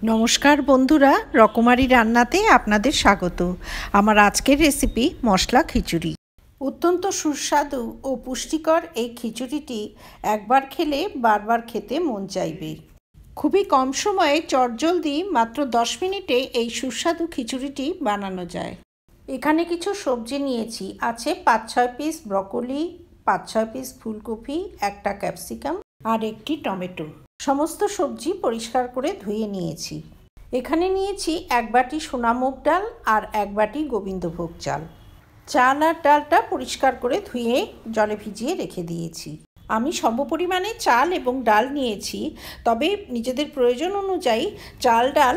নমস্কার বন্ধুরা, রকমারি রান্নাতে আপনাদের স্বাগত। আমার আজকের রেসিপি মশলা খিচুড়ি। অত্যন্ত সুস্বাদু ও পুষ্টিকর এই খিচুড়িটি একবার খেলে বারবার খেতে মন চাইবে। খুবই কম সময়ে চটজলদি মাত্র 10 মিনিটে এই সুস্বাদু খিচুড়িটি বানানো যায়। এখানে কিছু সবজি নিয়েছি। আছে 5-6 পিস ব্রকলি, 5-6 পিস ফুলকপি, একটা ক্যাপসিকাম আর একটি টমেটো। সমস্ত সবজি পরিষ্কার করে ধুয়ে নিয়েছি। এখানে নিয়েছি 1 বাটি সোনা মুগ ডাল আর 1 বাটি গোবিন্দভোগ চাল। চাল আর ডালটা পরিষ্কার করে ধুয়ে জলে ভিজিয়ে রেখে দিয়েছি। আমি সমপরিমাণে চাল এবং ডাল নিয়েছি, তবে নিজেদের প্রয়োজন অনুযায়ী চাল ডাল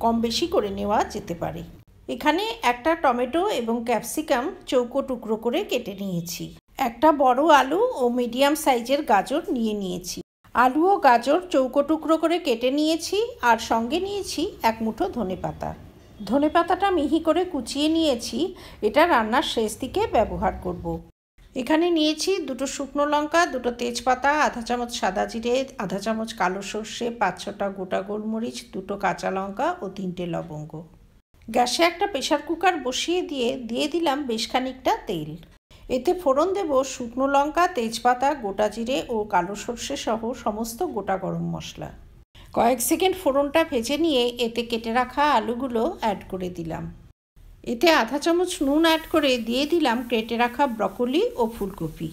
কম বেশি করে নেওয়া যেতে পারে। এখানে একটা টমেটো এবং ক্যাপসিকাম চৌকো টুকরো করে কেটে নিয়েছি। একটা বড় আলু ও মিডিয়াম সাইজের গাজর নিয়েছি। আলু ও গাজর চৌকো টুকরো করে কেটে নিয়েছি আর সঙ্গে নিয়েছি 1 মুঠো ধনেপাতা। ধনেপাতাটা মিহি করে কুচিয়ে নিয়েছি, এটা রান্নার শেষ দিকে ব্যবহার করব। এখানে নিয়েছি 2টো শুকনো লঙ্কা, 2টো তেজপাতা, আধা চামচ সাদা জিরে, আধা চামচ কালো সর্ষে, 5-6টা গোটা গোলমরিচ, 2টো কাঁচা লঙ্কা ও 3টে লবঙ্গ। গ্যাসে একটা প্রেসার কুকার বসিয়ে দিয়ে দিলাম বেশ খানিকটা তেল। এতে ফোড়ন দেব শুকনো লঙ্কা, তেজপাতা, গোটা জিরে ও কালো সর্ষে সহ সমস্ত গোটা গরম মশলা। কয়েক সেকেন্ড ফোড়নটা ভেজে নিয়ে এতে কেটে রাখা আলুগুলো অ্যাড করে দিলাম। এতে আধা চামচ নুন অ্যাড করে দিয়ে দিলাম কেটে রাখা ব্রকলি ও ফুলকপি।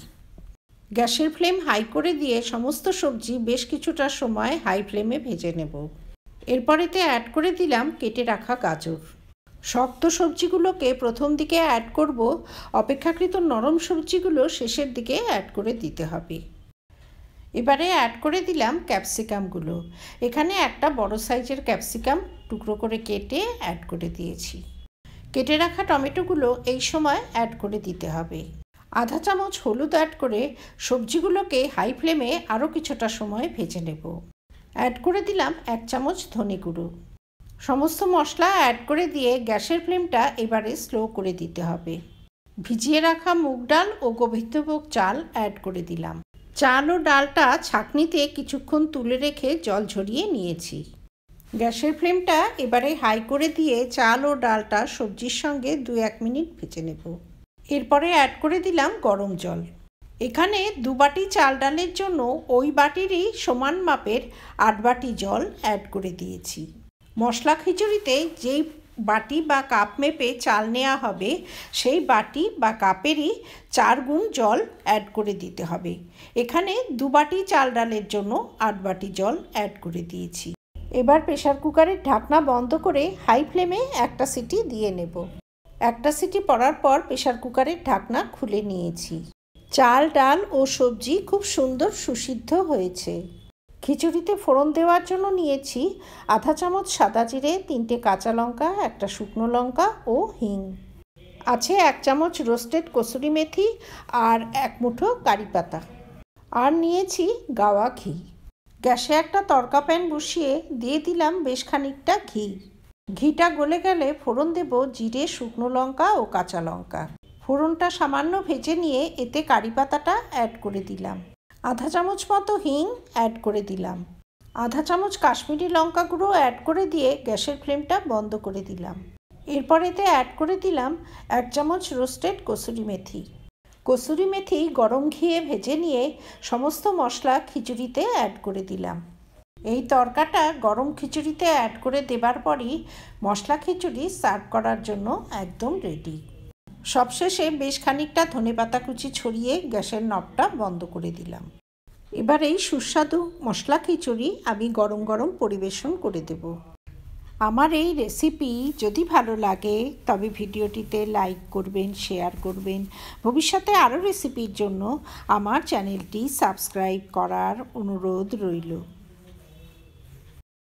গ্যাসের ফ্লেম হাই করে দিয়ে সমস্ত সবজি বেশ কিছুটা সময় হাই ফ্লেমে ভেজে নেব। এরপর এতে অ্যাড করে দিলাম কেটে রাখা গাজর। শক্ত সবজিগুলোকে প্রথম দিকে অ্যাড করব, অপেক্ষাকৃত নরম সবজিগুলো শেষের দিকে অ্যাড করে দিতে হবে। এবারে অ্যাড করে দিলাম ক্যাপসিকামগুলো। এখানে একটা বড় সাইজের ক্যাপসিকাম টুকরো করে কেটে অ্যাড করে দিয়েছি। কেটে রাখা টমেটোগুলো এই সময় অ্যাড করে দিতে হবে। আধা চামচ হলুদ অ্যাড করে সবজিগুলোকে হাই ফ্লেমে আরও কিছুটা সময় ভেজে নেব। অ্যাড করে দিলাম 1 চামচ ধনে গুঁড়ো। সমস্ত মশলা অ্যাড করে দিয়ে গ্যাসের ফ্লেমটা এবারে স্লো করে দিতে হবে। ভিজিয়ে রাখা মুগ ডাল ও গোবিন্দভোগ চাল অ্যাড করে দিলাম। চাল ও ডালটা ছাঁকনিতে কিছুক্ষণ তুলে রেখে জল ঝরিয়ে নিয়েছি। গ্যাসের ফ্লেমটা এবারে হাই করে দিয়ে চাল ও ডালটা সবজির সঙ্গে 2-1 মিনিট ভেজে নেব। এরপরে অ্যাড করে দিলাম গরম জল। এখানে 2 বাটি চাল ডালের জন্য ওই বাটিরই সমান মাপের 8 বাটি জল অ্যাড করে দিয়েছি। মশলা খিচুড়িতে যেই বাটি বা কাপ মেপে চাল নেওয়া হবে, সেই বাটি বা কাপেরই 4 গুণ জল অ্যাড করে দিতে হবে। এখানে 2 বাটি চাল ডালের জন্য 8 বাটি জল অ্যাড করে দিয়েছি। এবার প্রেসার কুকারের ঢাকনা বন্ধ করে হাই ফ্লেমে একটা সিটি দিয়ে নেব। একটা সিটি পড়ার পর প্রেসার কুকারের ঢাকনা খুলে নিয়েছি। চাল ডাল ও সবজি খুব সুন্দর সুসিদ্ধ হয়েছে। খিচুড়িতে ফোড়ন দেওয়ার জন্য নিয়েছি আধা চামচ সাদা জিরে, 3টে কাঁচা লঙ্কা, একটা শুকনো লঙ্কা ও হিং। আছে 1 চামচ রোস্টেড কসুরি মেথি আর 1 মুঠো কারি পাতা। আর নিয়েছি গাওয়া ঘি। গ্যাসে একটা তড়কা প্যান বসিয়ে দিয়ে দিলাম বেশ খানিকটা ঘি। ঘিটা গলে গেলে ফোড়ন দেব জিরে, শুকনো লঙ্কা ও কাঁচা লঙ্কা। ফোড়নটা সামান্য ভেজে নিয়ে এতে কারি পাতাটা অ্যাড করে দিলাম। আধা চামচ মতো হিং অ্যাড করে দিলাম। আধা চামচ কাশ্মীরি লঙ্কা গুঁড়ো অ্যাড করে দিয়ে গ্যাসের ফ্লেমটা বন্ধ করে দিলাম। এরপর এতে অ্যাড করে দিলাম 1 চামচ রোস্টেড কসুরি মেথি। কসুরি মেথি গরম ঘিয়ে ভেজে নিয়ে সমস্ত মশলা খিচুড়িতে অ্যাড করে দিলাম। এই তরকাটা গরম খিচুড়িতে অ্যাড করে দেবার পরই মশলা খিচুড়ি সার্ভ করার জন্য একদম রেডি। সবশেষে বেশ খানিকটা ধনেপাতা কুচি ছড়িয়ে গ্যাসের নবটা বন্ধ করে দিলাম। এবার এই সুস্বাদু মশলা খিচুড়ি আমি গরম গরম পরিবেশন করে দেব। আমার এই রেসিপি যদি ভালো লাগে তবে ভিডিওটিতে লাইক করবেন, শেয়ার করবেন। ভবিষ্যতে আরও রেসিপির জন্য আমার চ্যানেলটি সাবস্ক্রাইব করার অনুরোধ রইল।